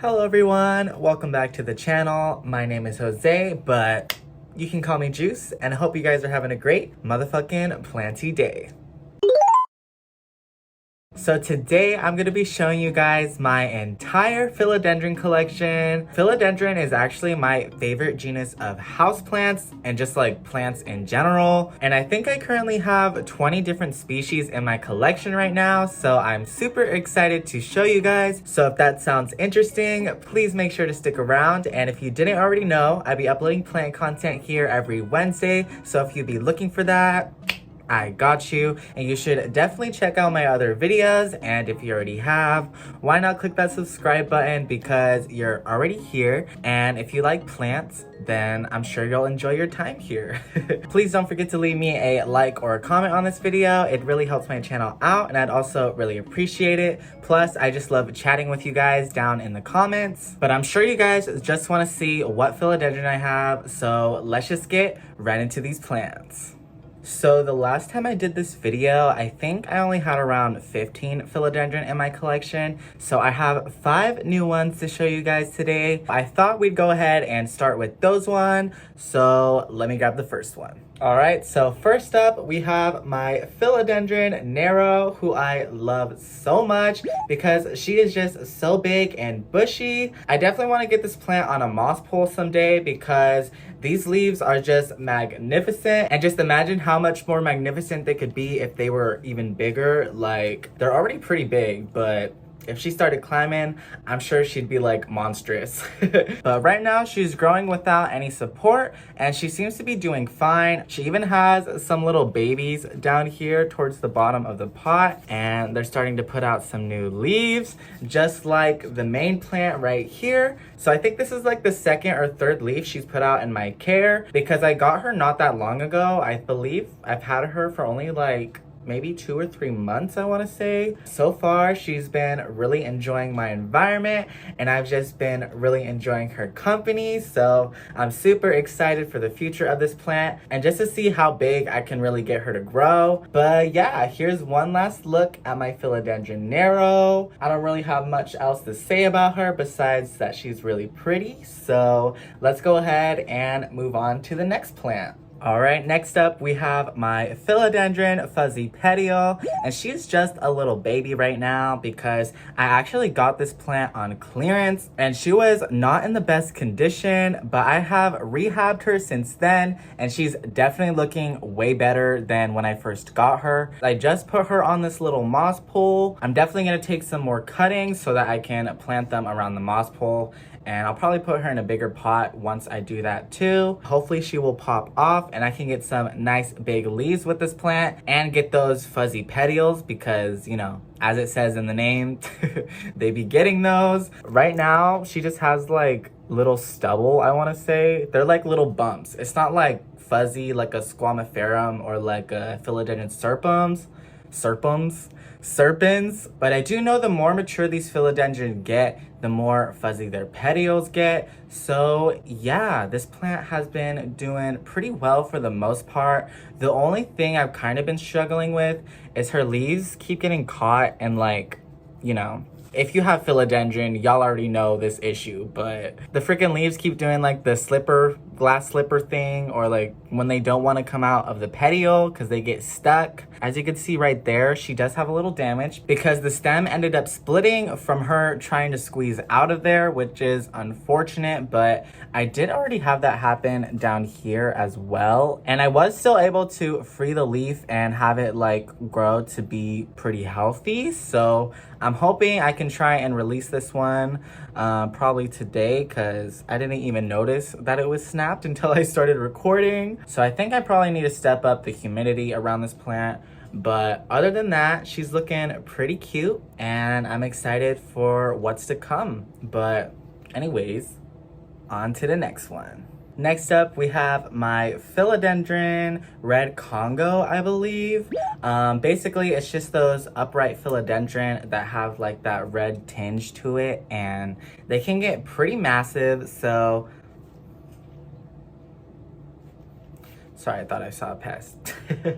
Hello everyone, welcome back to the channel. My name is Jose, but you can call me Juice, and I hope you guys are having a great motherfucking planty day. So today I'm going to be showing you guys my entire philodendron collection. Philodendron is actually my favorite genus of houseplants and just like plants in general. And I think I currently have 20 different species in my collection right now. So I'm super excited to show you guys. So if that sounds interesting, please make sure to stick around. And if you didn't already know, I'll be uploading plant content here every Wednesday. So if you'd be looking for that, I got you, and you should definitely check out my other videos. And if you already have, why not click that subscribe button because you're already here. And if you like plants, then I'm sure you'll enjoy your time here. Please don't forget to leave me a like or a comment on this video. It really helps my channel out and I'd also really appreciate it. Plus, I just love chatting with you guys down in the comments. But I'm sure you guys just want to see what philodendron I have, so let's just get right into these plants. So the last time I did this video, I think I only had around 15 philodendron in my collection. So I have 5 new ones to show you guys today. I thought we'd go ahead and start with those one. So let me grab the first one. All right, so first up we have my Philodendron Nero, who I love so much because she is just so big and bushy. I definitely want to get this plant on a moss pole someday because these leaves are just magnificent. And just imagine how much more magnificent they could be if they were even bigger. Like, they're already pretty big, but if she started climbing, I'm sure she'd be like monstrous. But right now she's growing without any support and she seems to be doing fine. She even has some little babies down here towards the bottom of the pot and they're starting to put out some new leaves, just like the main plant right here. So I think this is like the second or third leaf she's put out in my care because I got her not that long ago. I believe I've had her for only like maybe 2 or 3 months, I want to say. So far, she's been really enjoying my environment and I've just been really enjoying her company. So I'm super excited for the future of this plant and just to see how big I can really get her to grow. But yeah, here's one last look at my Philodendron Nero. I don't really have much else to say about her besides that she's really pretty. So let's go ahead and move on to the next plant. All right, next up we have my Philodendron Fuzzy Petiole, and she's just a little baby right now because I actually got this plant on clearance and she was not in the best condition, but I have rehabbed her since then and she's definitely looking way better than when I first got her. I just put her on this little moss pole. I'm definitely gonna take some more cuttings so that I can plant them around the moss pole. And I'll probably put her in a bigger pot once I do that too. Hopefully she will pop off and I can get some nice big leaves with this plant and get those fuzzy petioles because, you know, as it says in the name, they be getting those. Right now, she just has like little stubble, I wanna say. They're like little bumps. It's not like fuzzy like a squamiferum or like a Philodendron serpens, but I do know the more mature these philodendron get, the more fuzzy their petioles get. So yeah, this plant has been doing pretty well for the most part. The only thing I've kind of been struggling with is her leaves keep getting caught and like, you know, if you have philodendron, y'all already know this issue, but the freaking leaves keep doing like the glass slipper thing, or like when they don't want to come out of the petiole because they get stuck. As you can see right there, she does have a little damage because the stem ended up splitting from her trying to squeeze out of there, which is unfortunate, but I did already have that happen down here as well. And I was still able to free the leaf and have it like grow to be pretty healthy. So I'm hoping I can try and release this one probably today because I didn't even notice that it was snapped until I started recording. So I think I probably need to step up the humidity around this plant. But other than that, she's looking pretty cute and I'm excited for what's to come. But anyways, on to the next one. Next up, we have my Philodendron Red Congo, I believe. Basically, it's just those upright philodendron that have like that red tinge to it and they can get pretty massive. So Sorry, I thought I saw a pest.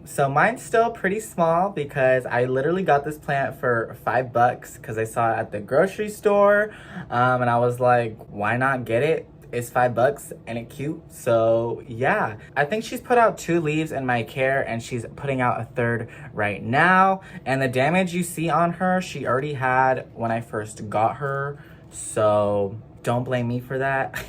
So mine's still pretty small because I literally got this plant for $5 because I saw it at the grocery store. And I was like, why not get it? It's $5 and it's cute. So yeah, I think she's put out 2 leaves in my care and she's putting out a 3rd right now. And the damage you see on her, she already had when I first got her. So don't blame me for that.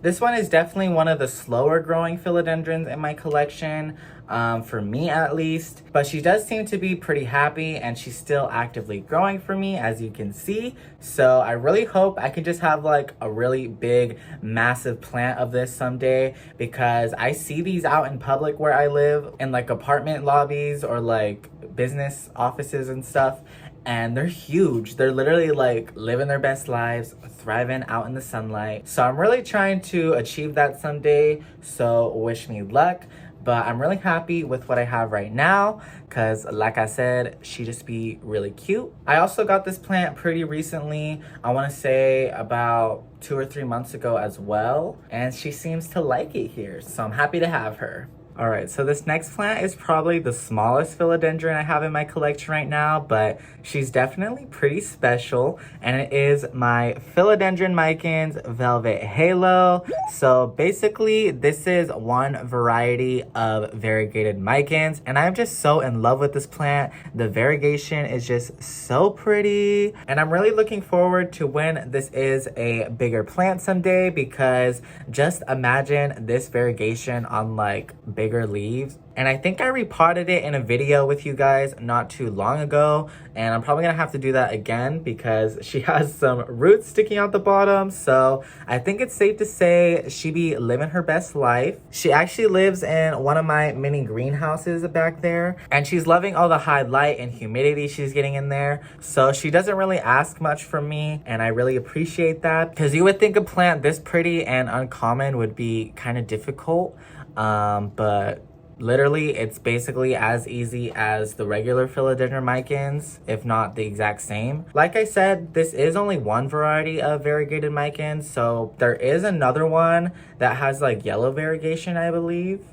This one is definitely one of the slower growing philodendrons in my collection, for me at least. But she does seem to be pretty happy and she's still actively growing for me, as you can see. So I really hope I can just have like a really big, massive plant of this someday, because I see these out in public where I live, in like apartment lobbies or like business offices and stuff. And they're huge. They're literally like living their best lives, thriving out in the sunlight. So I'm really trying to achieve that someday. So wish me luck. But I'm really happy with what I have right now because, like I said, she just be really cute. I also got this plant pretty recently. I want to say about 2 or 3 months ago as well. And she seems to like it here. So I'm happy to have her. All right, so this next plant is probably the smallest philodendron I have in my collection right now, but she's definitely pretty special, and it is my Philodendron micans Velvet Halo. So basically, this is one variety of variegated micans, and I'm just so in love with this plant. The variegation is just so pretty, and I'm really looking forward to when this is a bigger plant someday, because just imagine this variegation on like bigger leaves. And I think I repotted it in a video with you guys not too long ago, and I'm probably gonna have to do that again because she has some roots sticking out the bottom. So I think it's safe to say she be living her best life. She actually lives in one of my mini greenhouses back there, and she's loving all the high light and humidity she's getting in there. So she doesn't really ask much from me, and I really appreciate that, because you would think a plant this pretty and uncommon would be kind of difficult, but literally, it's basically as easy as the regular Philodendron micans, if not the exact same. Like I said, this is only one variety of variegated micans, so there is another one that has like yellow variegation, I believe.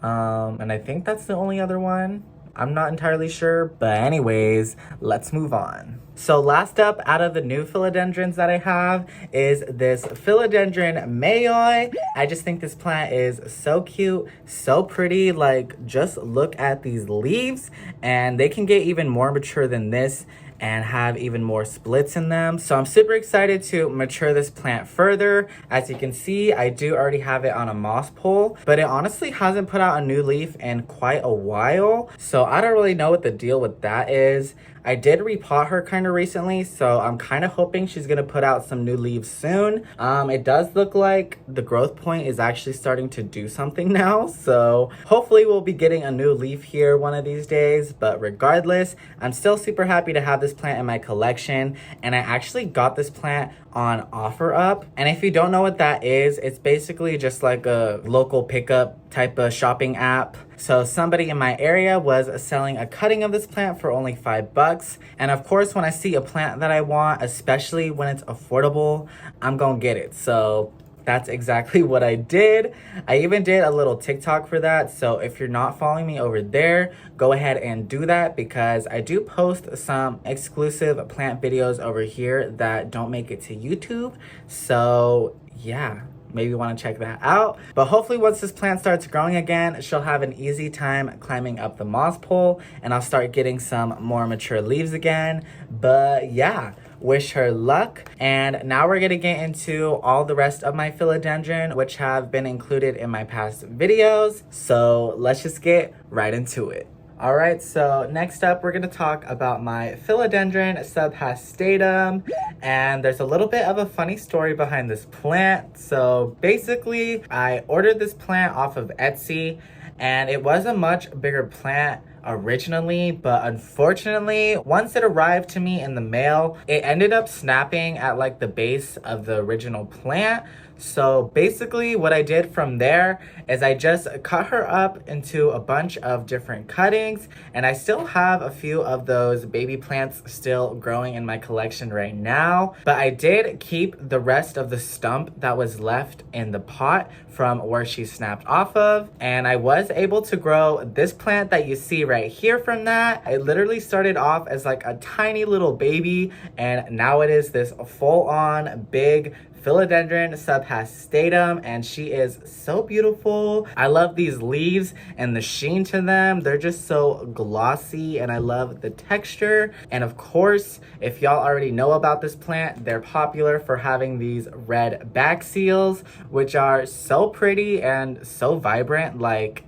And I think that's the only other one. I'm not entirely sure, but anyways, let's move on. So last up out of the new philodendrons that I have is this Philodendron mayoi. I just think this plant is so cute, so pretty. Like, just look at these leaves, and they can get even more mature than this and have even more splits in them. So I'm super excited to mature this plant further. As you can see, I do already have it on a moss pole, but it honestly hasn't put out a new leaf in quite a while. So I don't really know what the deal with that is. I did repot her kind of recently, so I'm kind of hoping she's gonna put out some new leaves soon. It does look like the growth point is actually starting to do something now, so hopefully we'll be getting a new leaf here one of these days. But regardless, I'm still super happy to have this plant in my collection, and I actually got this plant on OfferUp. And if you don't know what that is, it's basically just like a local pickup type of shopping app. So somebody in my area was selling a cutting of this plant for only $5. And of course, when I see a plant that I want, especially when it's affordable, I'm gonna get it. So that's exactly what I did. I even did a little TikTok for that. So if you're not following me over there, go ahead and do that, because I do post some exclusive plant videos over here that don't make it to YouTube. So yeah, maybe you want to check that out. But hopefully once this plant starts growing again, she'll have an easy time climbing up the moss pole, and I'll start getting some more mature leaves again. But yeah, wish her luck. And now we're gonna get into all the rest of my philodendron, which have been included in my past videos. So let's just get right into it. All right, so next up, we're gonna talk about my Philodendron subhastatum. And there's a little bit of a funny story behind this plant. So basically, I ordered this plant off of Etsy, and it was a much bigger plant originally, but unfortunately, once it arrived to me in the mail, it ended up snapping at like the base of the original plant. So basically what I did from there is I just cut her up into a bunch of different cuttings, and I still have a few of those baby plants still growing in my collection right now. But I did keep the rest of the stump that was left in the pot from where she snapped off of, and I was able to grow this plant that you see right here from that. It literally started off as like a tiny little baby, and now it is this full-on big Philodendron subhastatum, and she is so beautiful. I love these leaves and the sheen to them. They're just so glossy, and I love the texture. And of course, if y'all already know about this plant, they're popular for having these red back seals, which are so pretty and so vibrant. Like,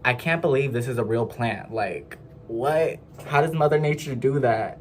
I can't believe this is a real plant. Like, what? How does Mother Nature do that?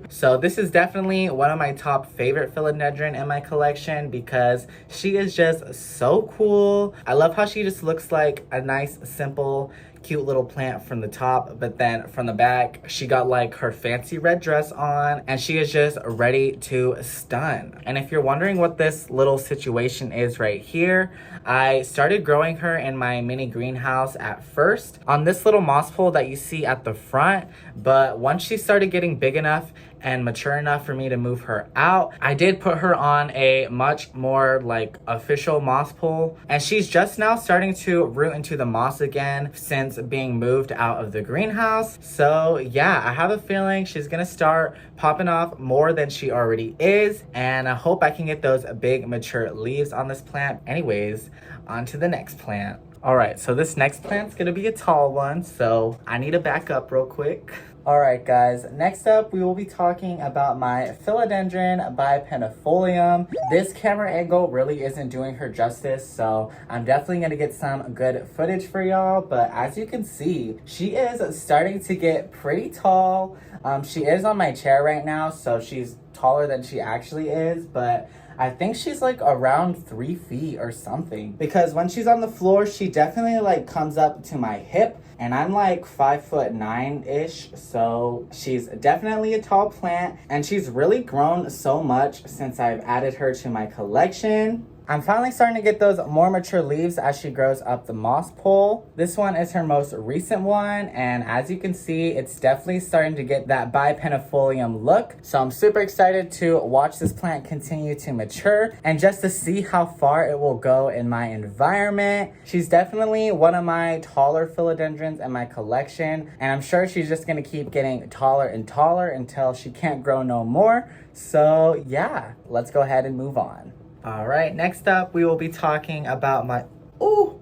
So this is definitely one of my top favorite philodendron in my collection because she is just so cool. I love how she just looks like a nice, simple, cute little plant from the top, but then from the back, she got like her fancy red dress on, and she is just ready to stun. And if you're wondering what this little situation is right here, I started growing her in my mini greenhouse at first on this little moss pole that you see at the front, but once she started getting big enough and mature enough for me to move her out, I did put her on a much more like official moss pole, and she's just now starting to root into the moss again since being moved out of the greenhouse. So yeah, I have a feeling she's gonna start popping off more than she already is, and I hope I can get those big mature leaves on this plant. Anyways, on to the next plant. All right, so this next plant's gonna be a tall one, so I need to back up real quick. All right, guys, next up, we will be talking about my Philodendron bipennifolium. This camera angle really isn't doing her justice, so I'm definitely gonna get some good footage for y'all, but as you can see, she is starting to get pretty tall. She is on my chair right now, so she's taller than she actually is, but I think she's like around 3 feet or something, because when she's on the floor, she definitely like comes up to my hip, and I'm like 5'9" ish, so she's definitely a tall plant, and she's really grown so much since I've added her to my collection. I'm finally starting to get those more mature leaves as she grows up the moss pole. This one is her most recent one, and as you can see, it's definitely starting to get that bipennifolium look. So I'm super excited to watch this plant continue to mature and just to see how far it will go in my environment. She's definitely one of my taller philodendrons in my collection, and I'm sure she's just gonna keep getting taller and taller until she can't grow no more. So yeah, let's go ahead and move on. All right, next up, we will be talking about my, oh,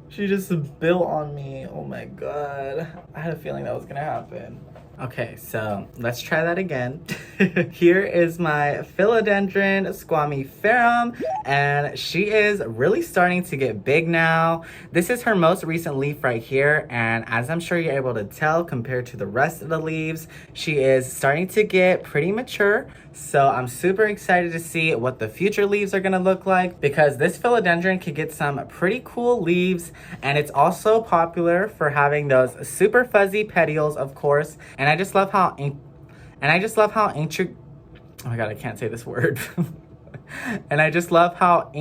she just built on me. Oh my God. I had a feeling that was gonna happen. Okay, so let's try that again. Here is my Philodendron squamiferum, and she is really starting to get big now. This is her most recent leaf right here, and as I'm sure you're able to tell compared to the rest of the leaves, she is starting to get pretty mature. So I'm super excited to see what the future leaves are gonna look like, because this philodendron could get some pretty cool leaves, and it's also popular for having those super fuzzy petioles, of course. And I just love how intricate, oh my God, I can't say this word. And I just love how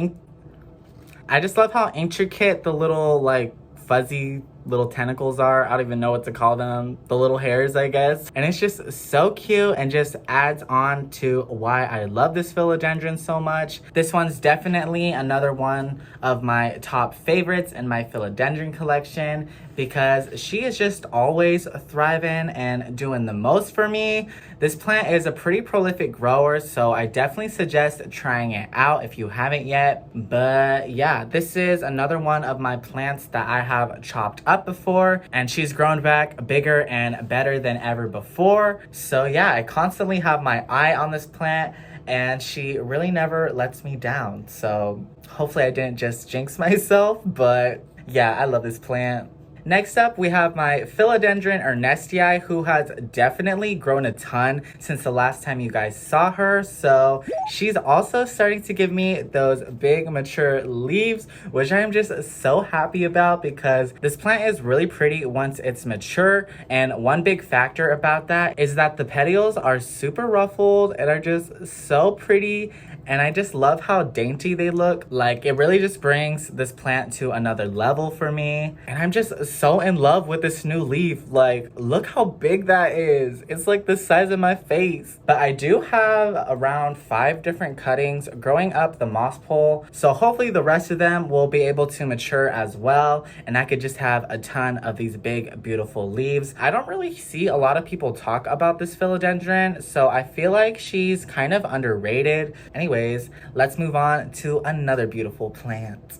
intricate the little like fuzzy little tentacles are. I don't even know what to call them. The little hairs, I guess. And it's just so cute and just adds on to why I love this philodendron so much. This one's definitely another one of my top favorites in my philodendron collection, because she is just always thriving and doing the most for me. This plant is a pretty prolific grower, so I definitely suggest trying it out if you haven't yet. But yeah, this is another one of my plants that I have chopped up before, and she's grown back bigger and better than ever before. So yeah, I constantly have my eye on this plant, and she really never lets me down. So hopefully I didn't just jinx myself, but yeah, I love this plant. Next up, we have my Philodendron ernestii, who has definitely grown a ton since the last time you guys saw her. So she's also starting to give me those big mature leaves, which I'm just so happy about because this plant is really pretty once it's mature. And one big factor about that is that the petioles are super ruffled and are just so pretty. And I just love how dainty they look. Like, it really just brings this plant to another level for me. And I'm just so in love with this new leaf. Like, look how big that is. It's like the size of my face. But I do have around 5 different cuttings growing up the moss pole. So hopefully the rest of them will be able to mature as well. And I could just have a ton of these big, beautiful leaves. I don't really see a lot of people talk about this philodendron, so I feel like she's kind of underrated. Anyways, let's move on to another beautiful plant.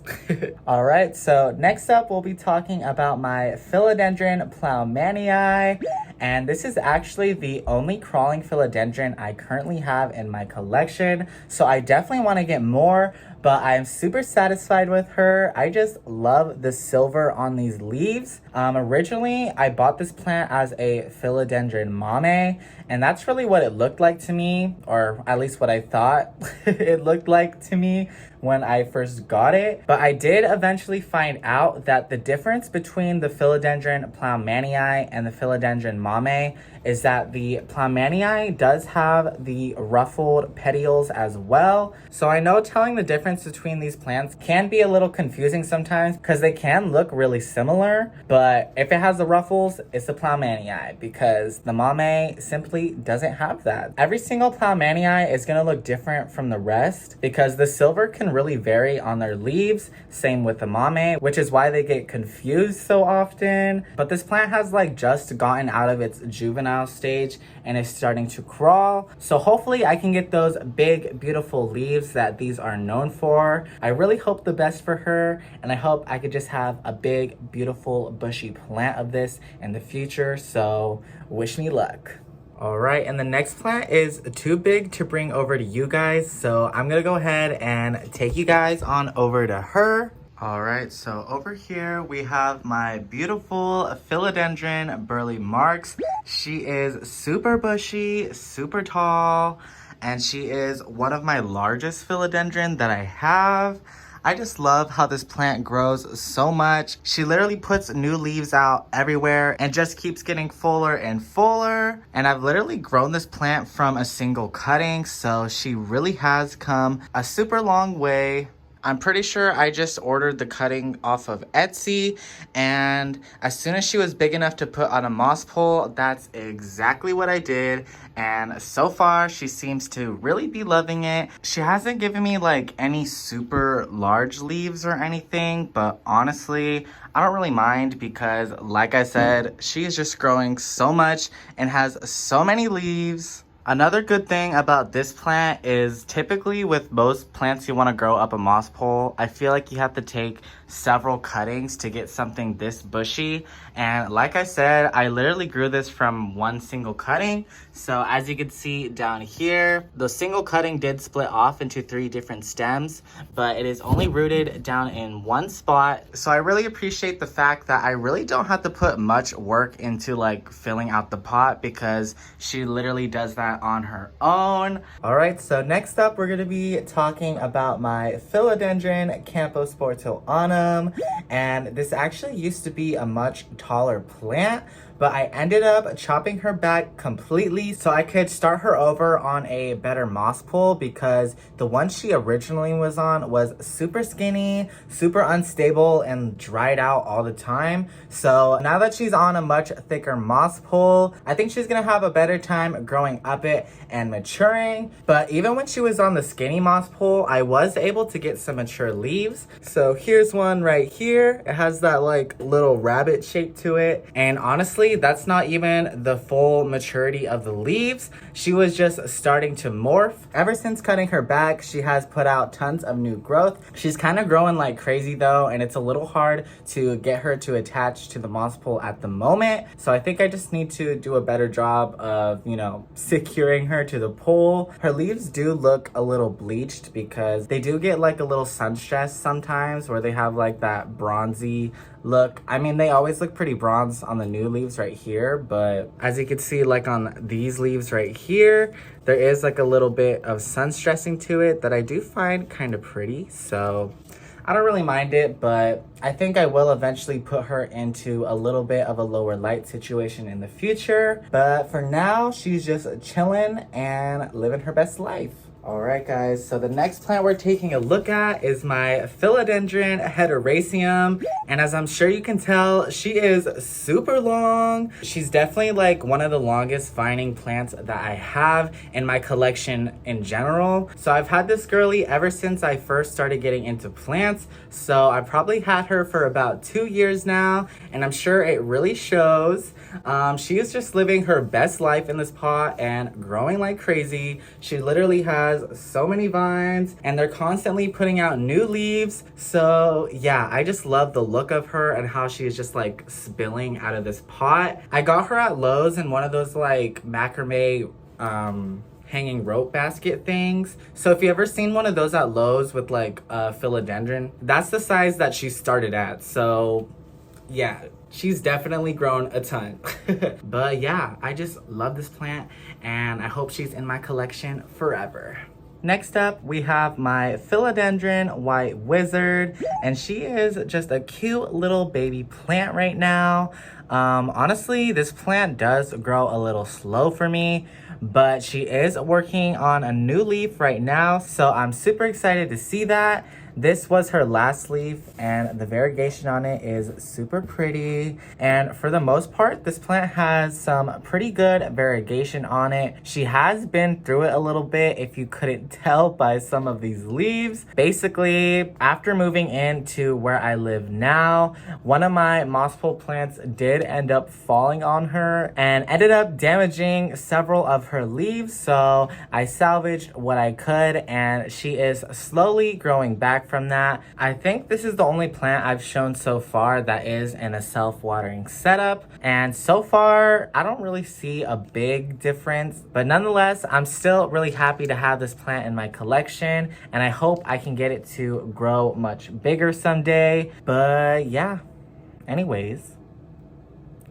All right, so next up we'll be talking about my Philodendron plowmanii. And this is actually the only crawling philodendron I currently have in my collection. So I definitely want to get more, but I'm super satisfied with her. I just love the silver on these leaves. Originally, I bought this plant as a Philodendron mame, and that's really what it looked like to me, or at least what I thought it looked like to me when I first got it. But I did eventually find out that the difference between the Philodendron plowmanii and the Philodendron mame is that the plowmanii does have the ruffled petioles as well. So I know telling the difference between these plants can be a little confusing sometimes because they can look really similar, but if it has the ruffles, it's the plowmanii because the mame simply doesn't have that. Every single plowmanii is going to look different from the rest because the silver can really vary on their leaves, same with the mame, which is why they get confused so often. But this plant has like just gotten out of its juvenile stage and is starting to crawl, so hopefully I can get those big beautiful leaves that these are known for. I really hope the best for her, and I hope I could just have a big beautiful bushy plant of this in the future, so wish me luck. All right, and the next plant is too big to bring over to you guys, so I'm gonna go ahead and take you guys on over to her. All right, so over here we have my beautiful Philodendron burle Marx. She is super bushy, super tall, and she is one of my largest philodendron that I have. I just love how this plant grows so much. She literally puts new leaves out everywhere and just keeps getting fuller and fuller. And I've literally grown this plant from a single cutting, so she really has come a super long way. I'm pretty sure I just ordered the cutting off of Etsy, and as soon as she was big enough to put on a moss pole, that's exactly what I did. And so far, she seems to really be loving it. She hasn't given me like any super large leaves or anything, but honestly, I don't really mind because like I said, she is just growing so much and has so many leaves. Another good thing about this plant is typically with most plants you want to grow up a moss pole, I feel like you have to take several cuttings to get something this bushy. And like I said, I literally grew this from one single cutting. So as you can see down here, the single cutting did split off into 3 different stems, but it is only rooted down in one spot. So I really appreciate the fact that I really don't have to put much work into like filling out the pot because she literally does that on her own. All right, so next up we're going to be talking about my Philodendron camposportoanum. And this actually used to be a much taller plant, but I ended up chopping her back completely so I could start her over on a better moss pole because the one she originally was on was super skinny, super unstable, and dried out all the time. So now that she's on a much thicker moss pole, I think she's gonna have a better time growing up it and maturing. But even when she was on the skinny moss pole, I was able to get some mature leaves. So here's one right here. It has that like little rabbit shape to it. And honestly, that's not even the full maturity of the leaves. She was just starting to morph. Ever since cutting her back, she has put out tons of new growth. She's kind of growing like crazy though, and it's a little hard to get her to attach to the moss pole at the moment. So I think I just need to do a better job of, securing her to the pole. Her leaves do look a little bleached because they do get like a little sun stress sometimes where they have like that bronzy look, I mean, they always look pretty bronze on the new leaves right here, but as you can see, like on these leaves right here, there is like a little bit of sun stressing to it that I do find kind of pretty. So I don't really mind it, but I think I will eventually put her into a little bit of a lower light situation in the future. But for now, she's just chilling and living her best life. All right, guys, so the next plant we're taking a look at is my Philodendron hederaceum. And as I'm sure you can tell, she is super long. She's definitely like one of the longest vining plants that I have in my collection in general. So I've had this girly ever since I first started getting into plants. So I probably had her for about 2 years now, and I'm sure it really shows. She is just living her best life in this pot and growing like crazy. She literally has so many vines and they're constantly putting out new leaves. So yeah, I just love the look of her and how she is just like spilling out of this pot. I got her at Lowe's in one of those like macrame hanging rope basket things. So if you ever seen one of those at Lowe's with like a philodendron, that's the size that she started at. So yeah, she's definitely grown a ton. But yeah, I just love this plant and I hope she's in my collection forever. Next up, we have my Philodendron White Wizard, and she is just a cute little baby plant right now. Honestly, this plant does grow a little slow for me, but she is working on a new leaf right now, so I'm super excited to see that. This was her last leaf and the variegation on it is super pretty. And for the most part, this plant has some pretty good variegation on it. She has been through it a little bit if you couldn't tell by some of these leaves. Basically, after moving into where I live now, one of my moss pole plants did end up falling on her and ended up damaging several of her leaves. So I salvaged what I could and she is slowly growing back from that. I think this is the only plant I've shown so far that is in a self-watering setup, and so far I don't really see a big difference, but nonetheless I'm still really happy to have this plant in my collection and I hope I can get it to grow much bigger someday. But yeah, anyways,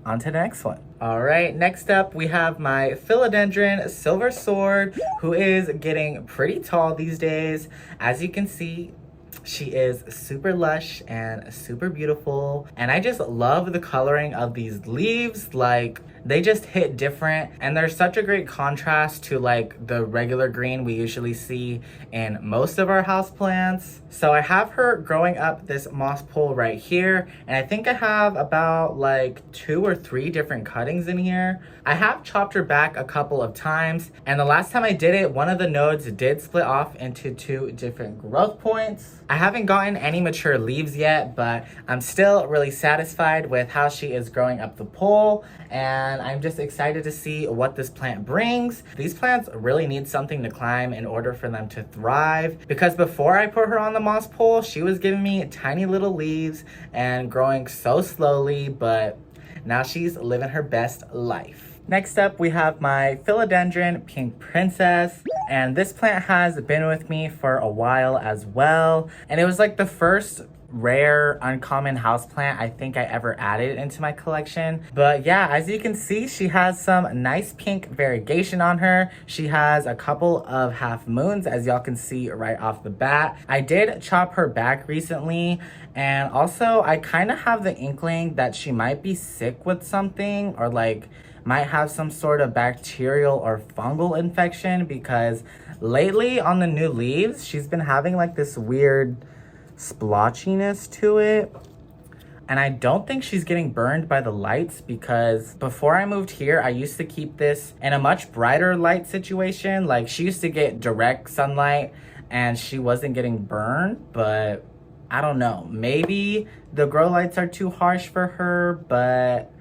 on to the next one. All right, next up we have my Philodendron Silver Sword, who is getting pretty tall these days. As you can see, she is super lush and super beautiful, and I just love the coloring of these leaves. Like, they just hit different and they're such a great contrast to like the regular green we usually see in most of our houseplants. So I have her growing up this moss pole right here, and I think I have about like 2 or 3 different cuttings in here. I have chopped her back a couple of times, and the last time I did it, one of the nodes did split off into 2 different growth points. I haven't gotten any mature leaves yet, but I'm still really satisfied with how she is growing up the pole, and I'm just excited to see what this plant brings. These plants really need something to climb in order for them to thrive, because before I put her on the moss pole, she was giving me tiny little leaves and growing so slowly, but now she's living her best life. Next up, we have my Philodendron Pink Princess, and this plant has been with me for a while as well, and it was like the first rare uncommon houseplant I think I ever added into my collection. But yeah, as you can see, she has some nice pink variegation on her. She has a couple of half moons, as y'all can see right off the bat. I did chop her back recently, and also I kind of have the inkling that she might be sick with something, or like might have some sort of bacterial or fungal infection, because lately on the new leaves she's been having like this weird splotchiness to it, and I don't think she's getting burned by the lights, because before I moved here I used to keep this in a much brighter light situation. Like, she used to get direct sunlight and she wasn't getting burned, but I don't know, maybe the grow lights are too harsh for her, but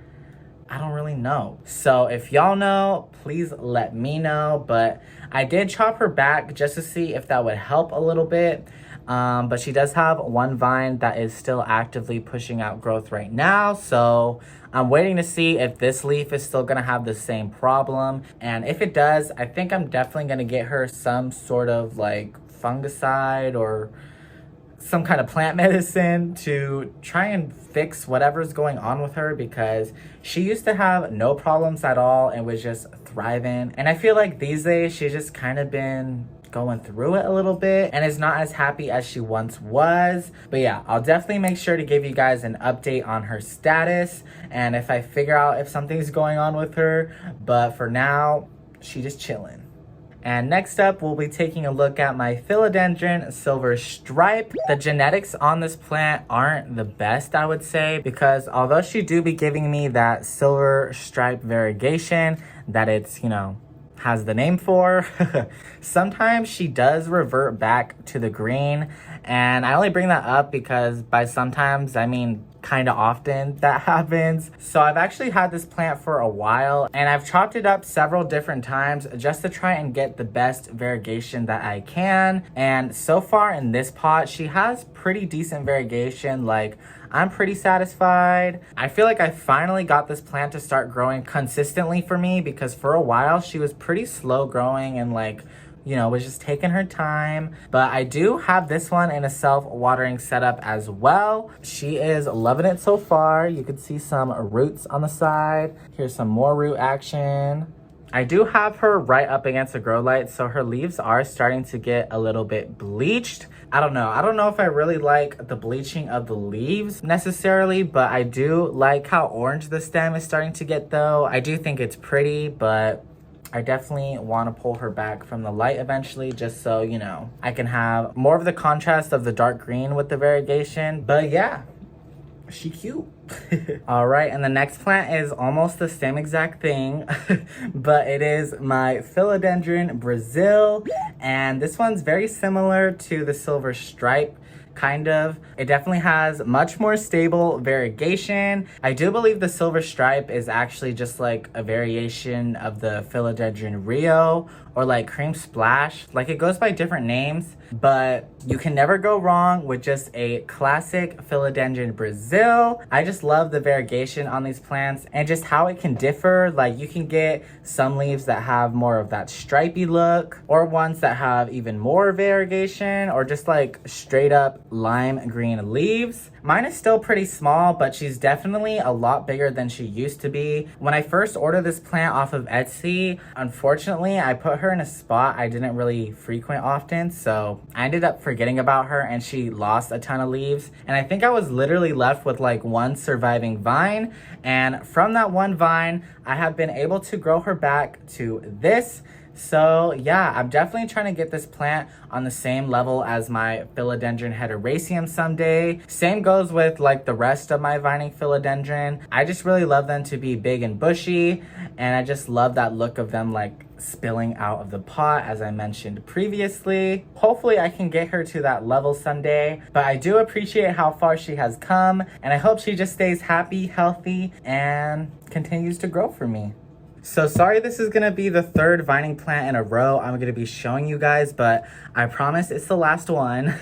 I don't really know. So if y'all know, please let me know. But I did chop her back just to see if that would help a little bit. But she does have one vine that is still actively pushing out growth right now. So I'm waiting to see if this leaf is still gonna have the same problem. And if it does, I think I'm definitely gonna get her some sort of like fungicide or some kind of plant medicine to try and fix whatever's going on with her, because she used to have no problems at all and was just thriving. And I feel like these days she's just kind of been going through it a little bit and is not as happy as she once was. But yeah, I'll definitely make sure to give you guys an update on her status and if I figure out if something's going on with her. But for now, she just chilling. And next up, we'll be taking a look at my Philodendron silver stripe. The genetics on this plant aren't the best, I would say, because although she do be giving me that silver stripe variegation that it's, you know, has the name for, sometimes she does revert back to the green. And I only bring that up because by sometimes, I mean kind of often that happens. So I've actually had this plant for a while and I've chopped it up several different times just to try and get the best variegation that I can. And so far in this pot, she has pretty decent variegation. Like, I'm pretty satisfied. I feel like I finally got this plant to start growing consistently for me, because for a while she was pretty slow growing and like, you know, was just taking her time. But I do have this one in a self-watering setup as well. She is loving it so far. You can see some roots on the side. Here's some more root action. I do have her right up against a grow light, so her leaves are starting to get a little bit bleached. I don't know if I really like the bleaching of the leaves necessarily, but I do like how orange the stem is starting to get though. I do think it's pretty, but I definitely want to pull her back from the light eventually, just so, you know, I can have more of the contrast of the dark green with the variegation. But yeah, she cute. All right, and the next plant is almost the same exact thing, but it is my Philodendron Brasil, and this one's very similar to the silver stripe. Kind of. It definitely has much more stable variegation. I do believe the silver stripe is actually just like a variation of the Philodendron Rio or like cream splash. Like, it goes by different names, but you can never go wrong with just a classic Philodendron Brasil. I just love the variegation on these plants and just how it can differ. Like, you can get some leaves that have more of that stripy look, or ones that have even more variegation, or just like straight up lime green leaves. Mine is still pretty small, but she's definitely a lot bigger than she used to be. When I first ordered this plant off of Etsy, unfortunately, I put her in a spot I didn't really frequent often, so I ended up forgetting about her and she lost a ton of leaves. And I think I was literally left with like one surviving vine. And from that one vine, I have been able to grow her back to this. So yeah, I'm definitely trying to get this plant on the same level as my Philodendron hederaceum someday. Same goes with like the rest of my vining philodendron. I just really love them to be big and bushy, and I just love that look of them like spilling out of the pot, as I mentioned previously. Hopefully I can get her to that level someday, but I do appreciate how far she has come, and I hope she just stays happy, healthy, and continues to grow for me. So sorry this is gonna be the third vining plant in a row I'm gonna be showing you guys, but I promise it's the last one.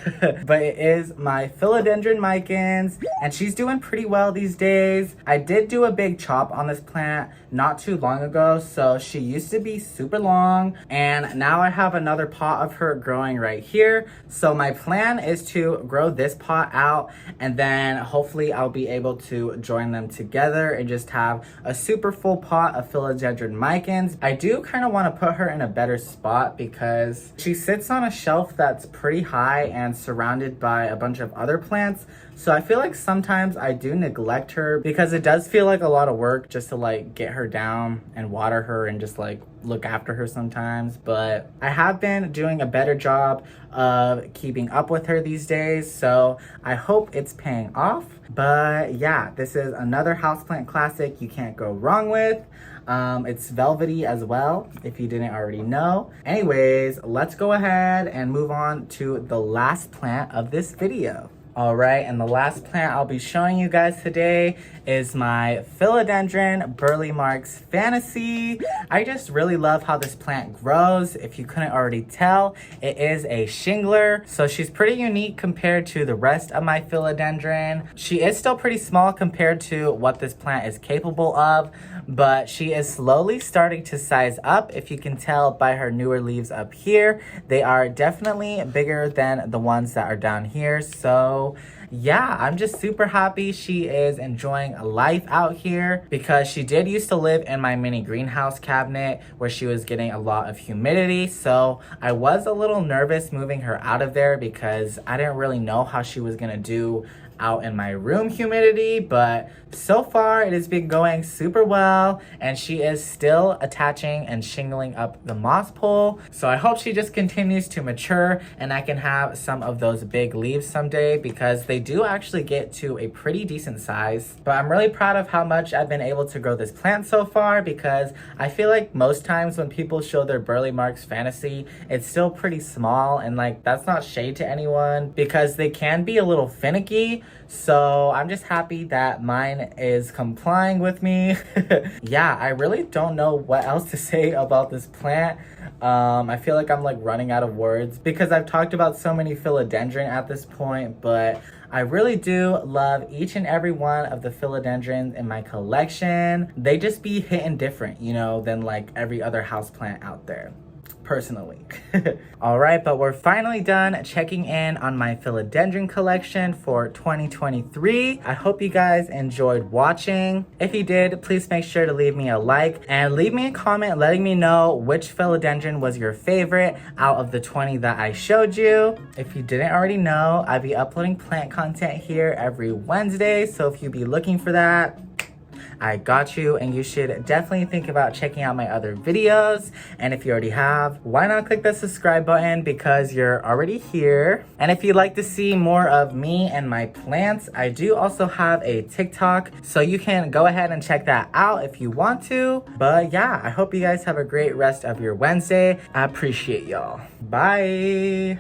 But it is my Philodendron micans, and she's doing pretty well these days. I did do a big chop on this plant not too long ago, so she used to be super long, and now I have another pot of her growing right here. So my plan is to grow this pot out, and then hopefully I'll be able to join them together and just have a super full pot of Philodendron micans. I do kind of want to put her in a better spot because she sits on a shelf that's pretty high and surrounded by a bunch of other plants. So I feel like sometimes I do neglect her because it does feel like a lot of work just to like get her down and water her and just like look after her sometimes. But I have been doing a better job of keeping up with her these days, so I hope it's paying off. But yeah, this is another houseplant classic you can't go wrong with. It's velvety as well, if you didn't already know. Anyways, let's go ahead and move on to the last plant of this video. All right, and the last plant I'll be showing you guys today is my Philodendron Burle Marx Fantasy. I just really love how this plant grows. If you couldn't already tell, it is a shingler, so she's pretty unique compared to the rest of my Philodendron. She is still pretty small compared to what this plant is capable of, but she is slowly starting to size up. If you can tell by her newer leaves up here, they are definitely bigger than the ones that are down here. So yeah, I'm just super happy she is enjoying life out here, because she did used to live in my mini greenhouse cabinet where she was getting a lot of humidity. So I was a little nervous moving her out of there because I didn't really know how she was gonna do out in my room humidity, but so far it has been going super well, and she is still attaching and shingling up the moss pole. So I hope she just continues to mature and I can have some of those big leaves someday, because they do actually get to a pretty decent size. But I'm really proud of how much I've been able to grow this plant so far, because I feel like most times when people show their Burle Marx fantasy, it's still pretty small, and like that's not shade to anyone because they can be a little finicky. So I'm just happy that mine is complying with me. Yeah, I really don't know what else to say about this plant. I feel like I'm like running out of words because I've talked about so many philodendron at this point, but I really do love each and every one of the philodendrons in my collection. They just be hitting different, you know, than like every other houseplant out there, personally. All right, but we're finally done checking in on my philodendron collection for 2023. I hope you guys enjoyed watching. If you did, please make sure to leave me a like and leave me a comment letting me know which philodendron was your favorite out of the 20 that I showed you. If you didn't already know, I'll be uploading plant content here every Wednesday, so if you'd be looking for that, I got you, and you should definitely think about checking out my other videos. And if you already have, why not click the subscribe button, because you're already here. And if you'd like to see more of me and my plants, I do also have a TikTok, so you can go ahead and check that out if you want to. But yeah, I hope you guys have a great rest of your Wednesday. I appreciate y'all. Bye.